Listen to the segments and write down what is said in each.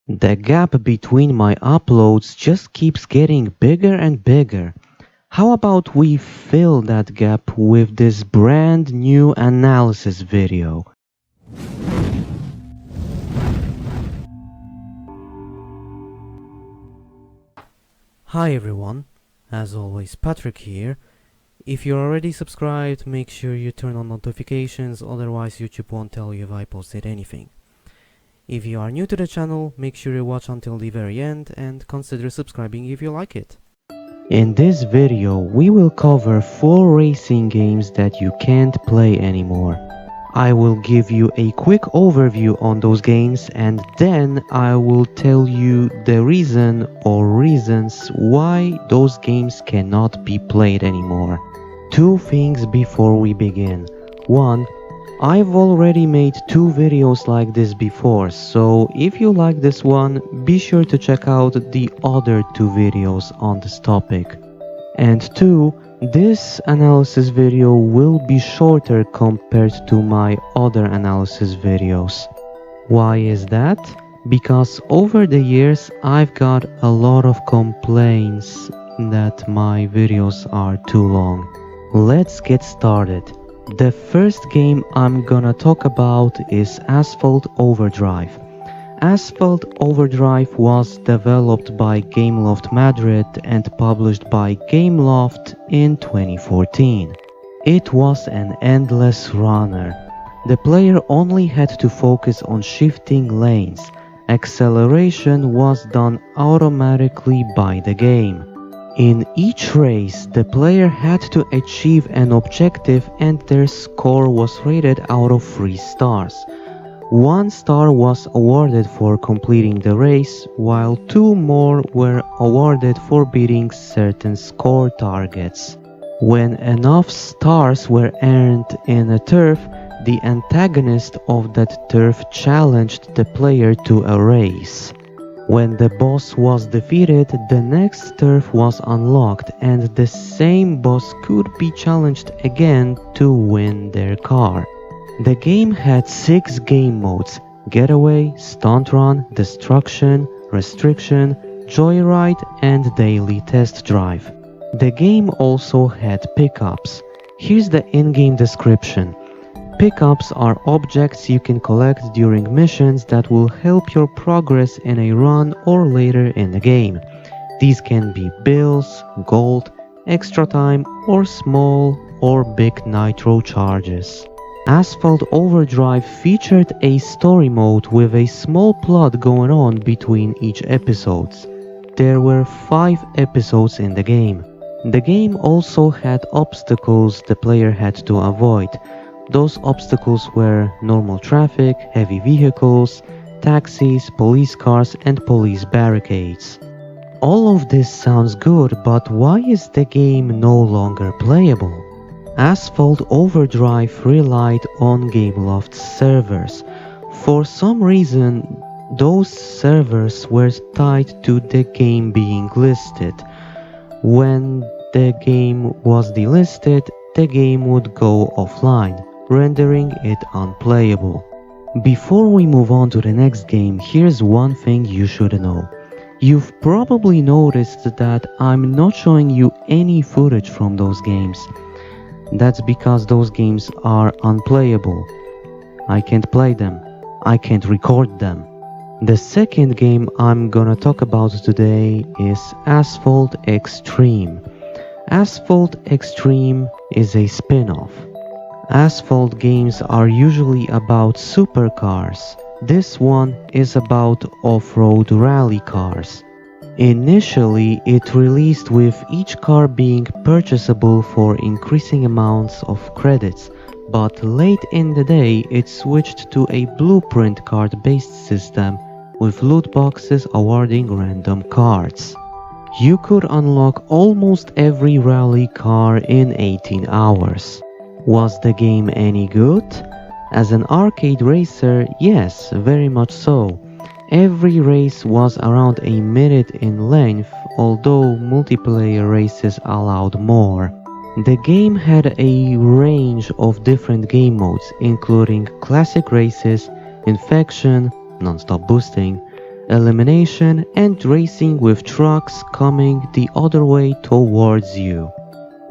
The gap between my uploads just keeps getting bigger and bigger. How about we fill that gap with this brand new analysis video? Hi everyone, as always Patrick here. If you're already subscribed, make sure you turn on notifications, otherwise YouTube won't tell you if I posted anything. If you are new to the channel, make sure you watch until the very end and consider subscribing if you like it. In this video, we will cover 4 racing games that you can't play anymore. I will give you a quick overview on those games and then I will tell you the reason or reasons why those games cannot be played anymore. 2 things before we begin. 1. I've already made 2 videos like this before, so if you like this one, be sure to check out the other 2 videos on this topic. And 2. This analysis video will be shorter compared to my other analysis videos. Why is that? Because over the years I've got a lot of complaints that my videos are too long. Let's get started. The first game I'm gonna talk about is Asphalt Overdrive. Asphalt Overdrive was developed by Gameloft Madrid and published by Gameloft in 2014. It was an endless runner. The player only had to focus on shifting lanes. Acceleration was done automatically by the game. In each race, the player had to achieve an objective and their score was rated out of 3 stars. 1 star was awarded for completing the race, while 2 more were awarded for beating certain score targets. When enough stars were earned in a turf, the antagonist of that turf challenged the player to a race. When the boss was defeated, the next turf was unlocked and the same boss could be challenged again to win their car. The game had 6 game modes: Getaway, Stunt Run, Destruction, Restriction, Joyride and Daily Test Drive. The game also had pickups. Here's the in-game description. Pickups are objects you can collect during missions that will help your progress in a run or later in the game. These can be bills, gold, extra time, or small or big nitro charges. Asphalt Overdrive featured a story mode with a small plot going on between each episodes. There were 5 episodes in the game. The game also had obstacles the player had to avoid. Those obstacles were normal traffic, heavy vehicles, taxis, police cars and police barricades. All of this sounds good, but why is the game no longer playable? Asphalt Overdrive relied on Gameloft's servers. For some reason, those servers were tied to the game being listed. When the game was delisted, the game would go offline, rendering it unplayable. Before we move on to the next game, here's one thing you should know. You've probably noticed that I'm not showing you any footage from those games. That's because those games are unplayable. I can't play them. I can't record them. The second game I'm gonna talk about today is Asphalt Extreme. Asphalt Extreme is a spin-off. Asphalt games are usually about supercars. This one is about off-road rally cars. Initially, it released with each car being purchasable for increasing amounts of credits, but late in the day it switched to a blueprint card-based system with loot boxes awarding random cards. You could unlock almost every rally car in 18 hours. Was the game any good? As an arcade racer, yes, very much so. Every race was around a minute in length, although multiplayer races allowed more. The game had a range of different game modes, including classic races, infection, non-stop boosting, elimination, and racing with trucks coming the other way towards you.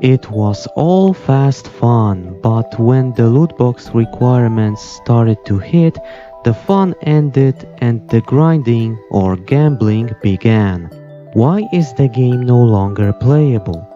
It was all fast fun, but when the lootbox requirements started to hit, the fun ended and the grinding or gambling began. Why is the game no longer playable?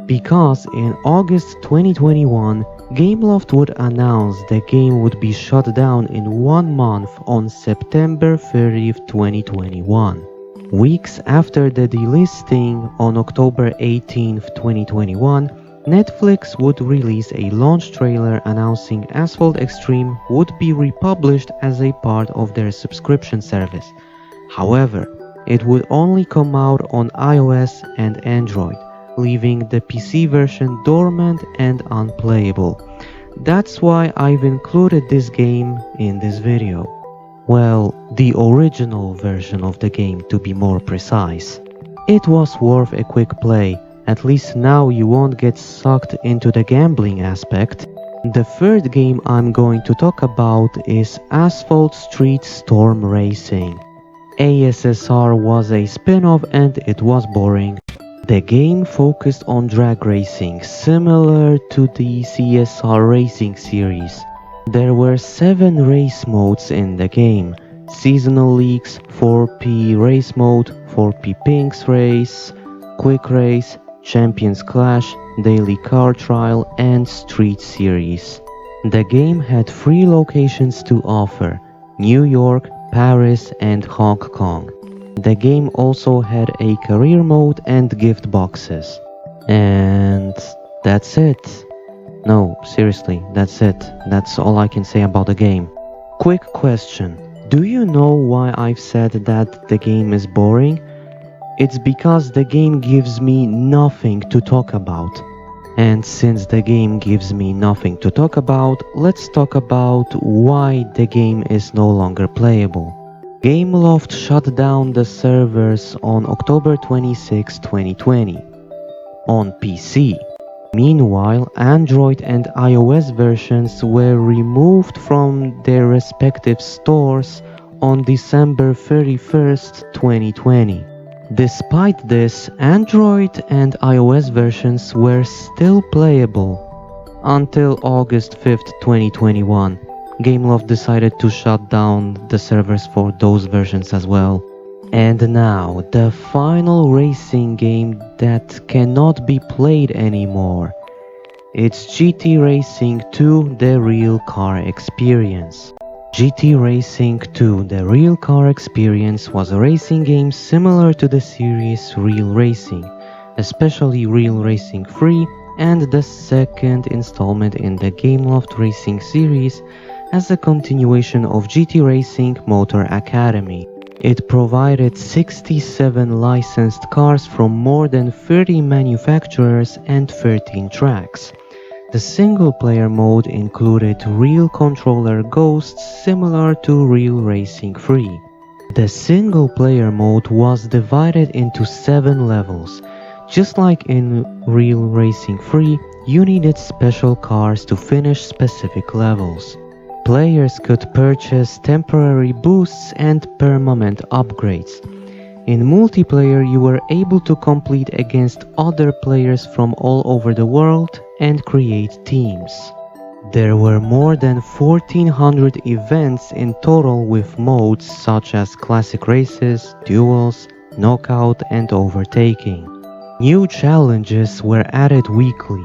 Because in August 2021, Gameloft would announce the game would be shut down in 1 month on September 30th, 2021. Weeks after the delisting on October 18th, 2021, Netflix would release a launch trailer announcing Asphalt Extreme would be republished as a part of their subscription service. However, it would only come out on iOS and Android, leaving the PC version dormant and unplayable. That's why I've included this game in this video. Well, the original version of the game to be more precise. It was worth a quick play, at least now you won't get sucked into the gambling aspect. The third game I'm going to talk about is Asphalt Street Storm Racing. ASSR was a spin-off and it was boring. The game focused on drag racing, similar to the CSR racing series. There were 7 race modes in the game: Seasonal Leagues, 4P Race Mode, 4P Pinks Race, Quick Race, Champions Clash, Daily Car Trial, and Street Series. The game had 3 locations to offer: New York, Paris, and Hong Kong. The game also had a career mode and gift boxes. And that's it. No, seriously, that's it. That's all I can say about the game. Quick question. Do you know why I've said that the game is boring? It's because the game gives me nothing to talk about. And since the game gives me nothing to talk about, let's talk about why the game is no longer playable. Gameloft shut down the servers on October 26, 2020, on PC. Meanwhile, Android and iOS versions were removed from their respective stores on December 31st, 2020. Despite this, Android and iOS versions were still playable until August 5th, 2021. Gameloft decided to shut down the servers for those versions as well. And now, the final racing game that cannot be played anymore. It's GT Racing 2 The Real Car Experience. GT Racing 2 The Real Car Experience was a racing game similar to the series Real Racing, especially Real Racing 3 and the second installment in the Gameloft Racing series as a continuation of GT Racing Motor Academy. It provided 67 licensed cars from more than 30 manufacturers and 13 tracks. The single-player mode included real controller ghosts similar to Real Racing 3. The single-player mode was divided into 7 levels. Just like in Real Racing 3, you needed special cars to finish specific levels. Players could purchase temporary boosts and permanent upgrades. In multiplayer, you were able to compete against other players from all over the world and create teams. There were more than 1400 events in total with modes such as classic races, duels, knockout, and overtaking. New challenges were added weekly.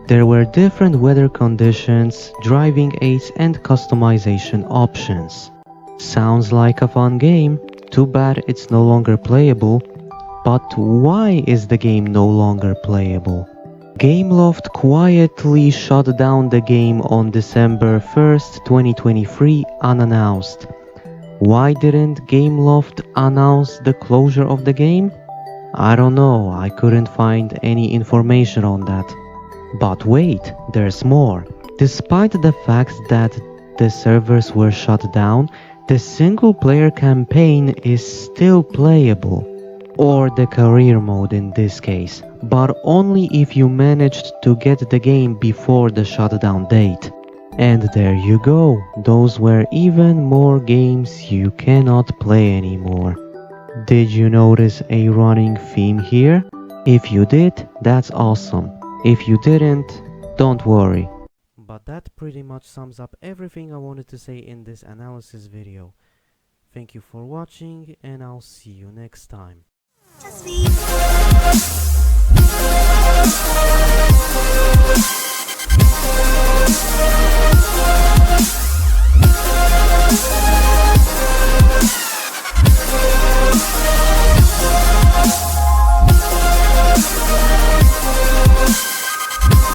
There were different weather conditions, driving aids, and customization options. Sounds like a fun game. Too bad it's no longer playable. But why is the game no longer playable? Gameloft quietly shut down the game on December 1st, 2023 unannounced. Why didn't Gameloft announce the closure of the game? I don't know, I couldn't find any information on that. But wait, there's more. Despite the fact that the servers were shut down, the single-player campaign is still playable, or the career mode in this case, but only if you managed to get the game before the shutdown date. And there you go, those were even more games you cannot play anymore. Did you notice a running theme here? If you did, that's awesome. If you didn't, don't worry. But that pretty much sums up everything I wanted to say in this analysis video. Thank you for watching, and I'll see you next time. Just be